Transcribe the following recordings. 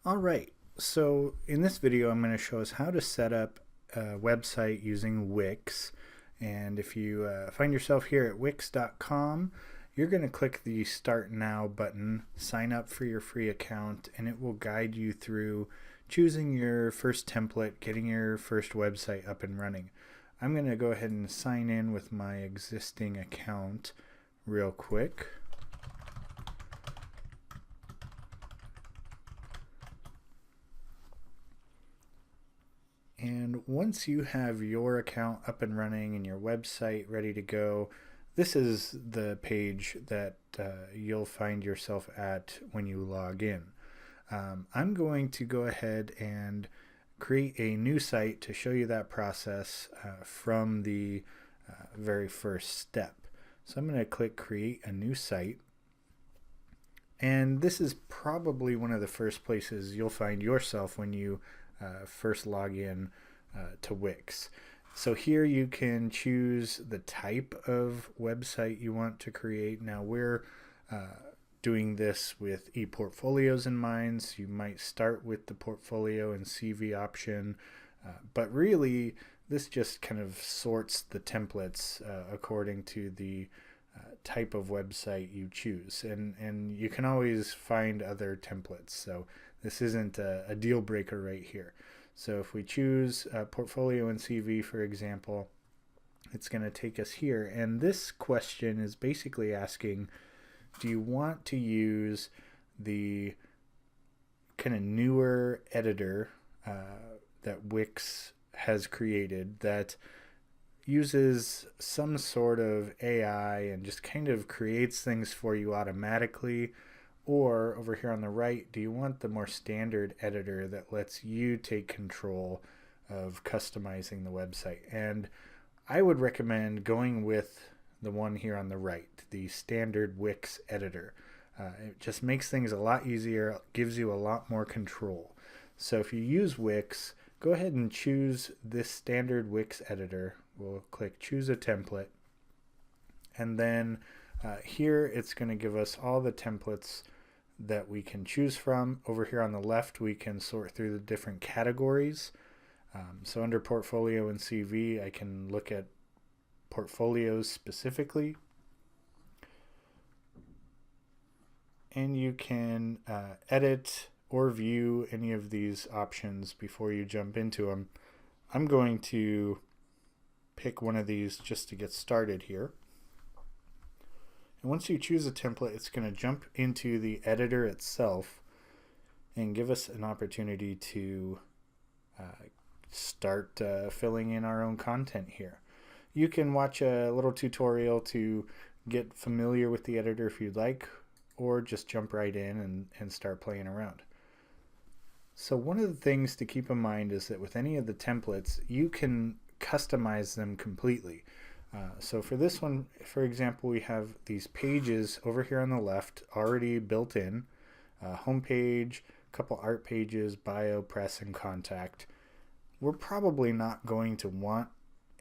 All right, so in this video I'm going to show us how to set up a website using Wix. And if you find yourself here at wix.com, you're going to click the Start Now button, sign up for your free account, and it will guide you through choosing your first template, getting your first website up and running. I'm going to go ahead and sign in with my existing account real quick. And once you have your account up and running and your website ready to go, this is the page that you'll find yourself at when you log in. I'm going to go ahead and create a new site to show you that process from the very first step. So I'm going to click Create a New Site. And this is probably one of the first places you'll find yourself when you first log in to Wix. So here you can choose the type of website you want to create. Now we're doing this with ePortfolios in mind, so you might start with the portfolio and CV option, but really this just kind of sorts the templates according to the type of website you choose, and you can always find other templates, so this isn't a deal breaker right here. So if we choose portfolio and CV, for example, it's going to take us here, and this question is basically asking, do you want to use the kind of newer editor that Wix has created that uses some sort of AI and just kind of creates things for you automatically? Or over here on the right, do you want the more standard editor that lets you take control of customizing the website? And I would recommend going with the one here on the right, the standard Wix editor. It just makes things a lot easier, gives you a lot more control. So if you use Wix, go ahead and choose this standard Wix editor. We'll click Choose a Template. And then here it's going to give us all the templates that we can choose from. Over here on the left, we can sort through the different categories. So under portfolio and CV, I can look at portfolios specifically. And you can edit or view any of these options before you jump into them. I'm going to pick one of these just to get started here. And once you choose a template, it's going to jump into the editor itself and give us an opportunity to start filling in our own content here. You can watch a little tutorial to get familiar with the editor if you'd like, or just jump right in and start playing around. So one of the things to keep in mind is that with any of the templates, you can customize them completely. So for this one, for example, we have these pages over here on the left already built in. Homepage, a couple art pages, bio, press, and contact. We're probably not going to want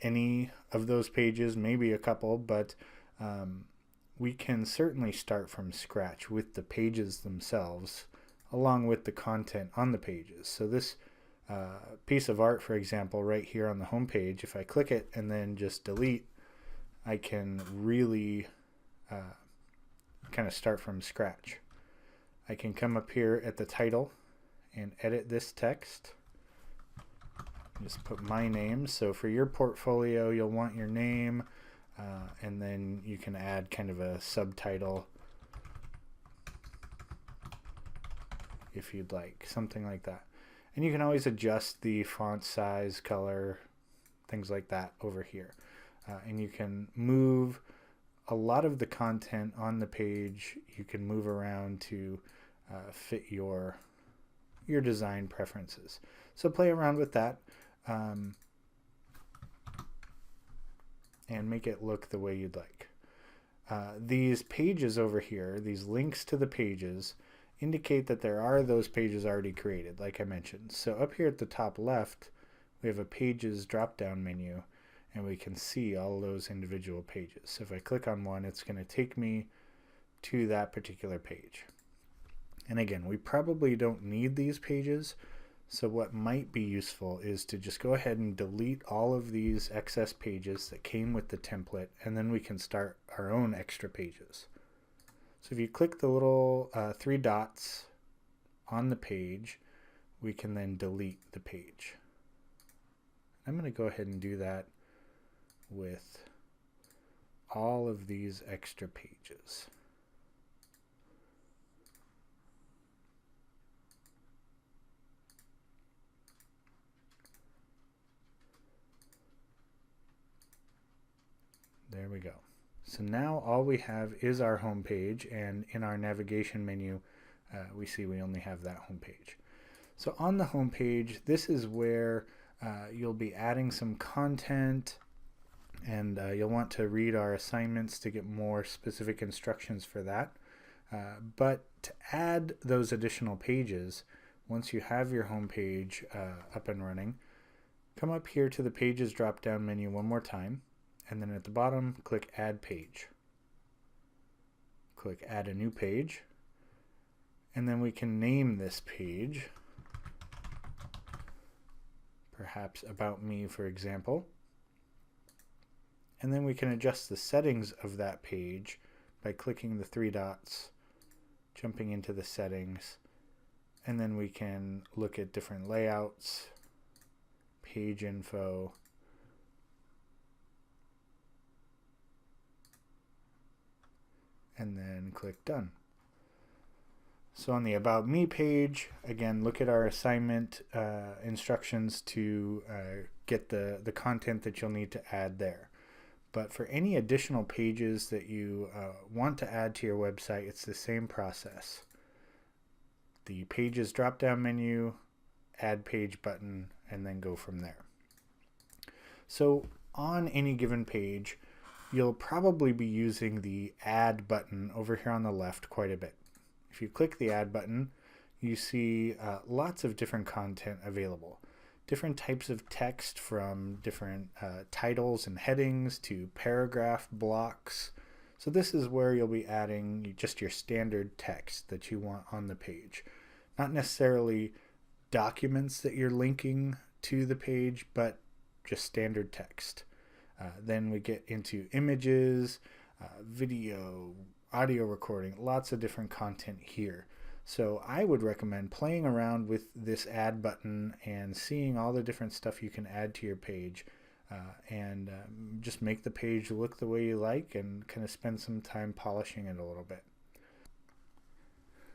any of those pages, maybe a couple, but we can certainly start from scratch with the pages themselves, along with the content on the pages. So this piece of art, for example, right here on the home page, if I click it and then just delete, I can really kind of start from scratch. I can come up here at the title and edit this text. Just put my name. So for your portfolio, you'll want your name, and then you can add kind of a subtitle if you'd like, something like that. And you can always adjust the font size, color, things like that over here. And you can move a lot of the content on the page. You can move around to fit your design preferences. So play around with that and make it look the way you'd like. These pages over here, these links to the pages, indicate that there are those pages already created, like I mentioned. So up here at the top left, we have a Pages drop-down menu, and we can see all those individual pages. So if I click on one, it's going to take me to that particular page. And again, we probably don't need these pages. So what might be useful is to just go ahead and delete all of these excess pages that came with the template, and then we can start our own extra pages. So if you click the little 3 dots on the page, we can then delete the page. I'm going to go ahead and do that with all of these extra pages. There we go. So now all we have is our home page, and in our navigation menu we see we only have that home page. So on the home page, this is where you'll be adding some content, and you'll want to read our assignments to get more specific instructions for that. But to add those additional pages, once you have your home page up and running, come up here to the Pages drop-down menu one more time, and then at the bottom, click Add Page. Click Add a New Page, and then we can name this page, perhaps About Me, for example. And then we can adjust the settings of that page by clicking the 3 dots, jumping into the settings, and then we can look at different layouts, page info, and then click Done. So on the About Me page, again, look at our assignment instructions to get the content that you'll need to add there. But for any additional pages that you want to add to your website, it's the same process. The Pages drop-down menu, Add Page button, and then go from there. So on any given page, you'll probably be using the Add button over here on the left quite a bit. If you click the Add button, you see lots of different content available. Different types of text, from different titles and headings to paragraph blocks. So this is where you'll be adding just your standard text that you want on the page. Not necessarily documents that you're linking to the page, but just standard text. Then we get into images, video, audio recording, lots of different content here. So I would recommend playing around with this Add button and seeing all the different stuff you can add to your page, and just make the page look the way you like, and kind of spend some time polishing it a little bit.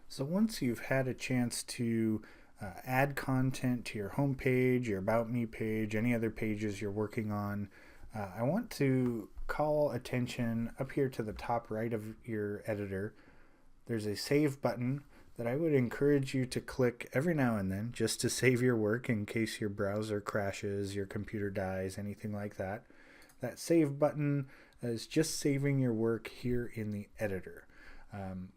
So once you've had a chance to add content to your home page, your About Me page, any other pages you're working on, I want to call attention up here to the top right of your editor. There's a Save button that I would encourage you to click every now and then, just to save your work in case your browser crashes, your computer dies, anything like that. That Save button is just saving your work here in the editor.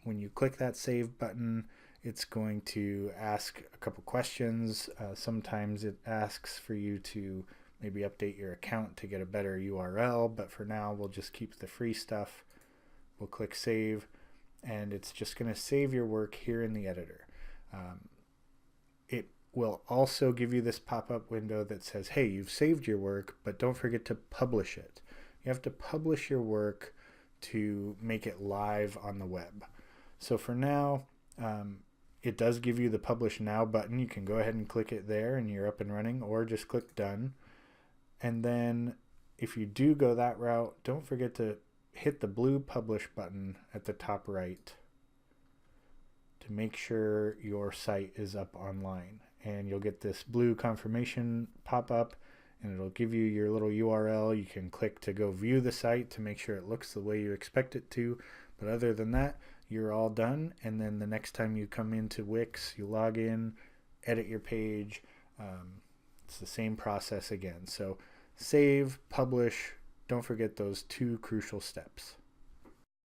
When you click that Save button, it's going to ask a couple questions. Sometimes it asks for you to maybe update your account to get a better URL, but for now we'll just keep the free stuff. We'll click Save, and it's just going to save your work here in the editor. It will also give you this pop-up window that says, hey, you've saved your work, but don't forget to publish it. You have to publish your work to make it live on the web. So for now, it does give you the Publish Now button. You can go ahead and click it there and you're up and running, or just click Done. And then if you do go that route, don't forget to hit the blue Publish button at the top right to make sure your site is up online. And you'll get this blue confirmation pop up, and it'll give you your little URL. You can click to go view the site to make sure it looks the way you expect it to. But other than that, you're all done. And then the next time you come into Wix, you log in, edit your page. It's the same process again. So save, publish, don't forget those 2 crucial steps.